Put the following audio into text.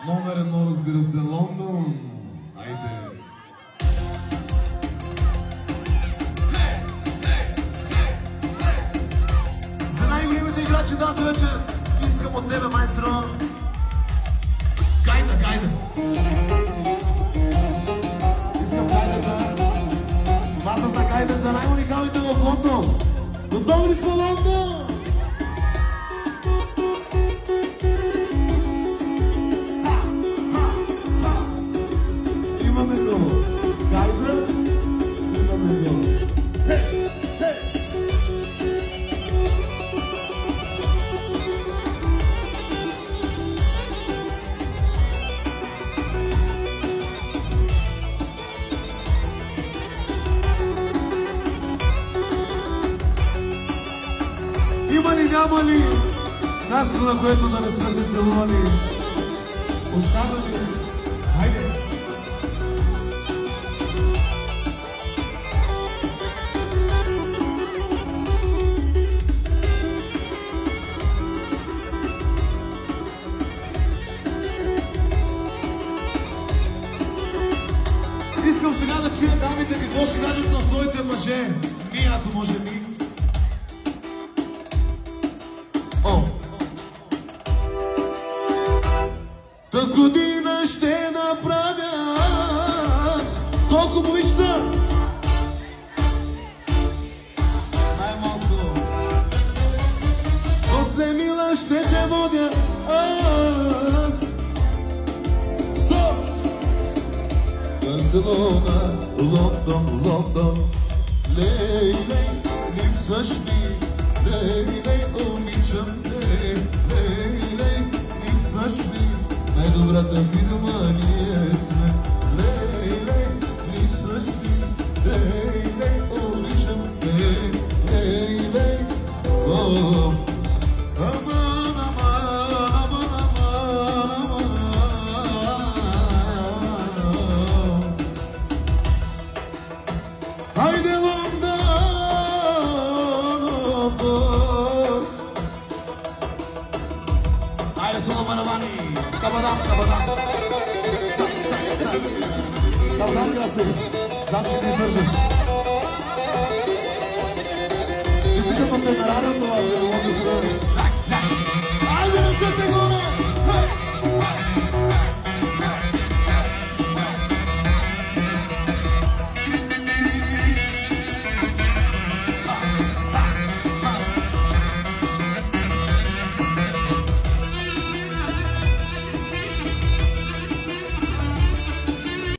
Номер едно, разбира се, Лондон. Айде. За най-големите играчи тази вечер искам от тебе, майстро. Гайда, гайда. Искам гайдата. Базата гайда за най-уникалните в Лондон. Готови ли сме, Лондон? Имаме го. Гайда. Имаме го. Хей, хей. Има ли, няма ли място, на което да не сме се целували? Остава ли? Хайде! Искам сега да чуя дамите какво ще кажат на своите мъже. Ми, ако може ми. О! Тъс година ще направя аз колко му вижда. Най-малко. После мила ще те водя аз. Стоп! Барселона, Лондон, Лондон. Лей, лей, липсваш ми. Лей, лей, обичам те. Лей, лей, липсваш ми. Най-добрата фирма ние сме. Лей, лей, липсваш ми. Лей, лей, обичам те. Лей, лей, о. Аман, аман, аман, аман, аман. Haydi London. Haydi solo manavani. Kabadam, kabadam. Sak, sak, sak. Kabadam красиво. Знам, че ти издържаш. Музиката те нарадва това, за да мога да се даде. Хайде, несете го!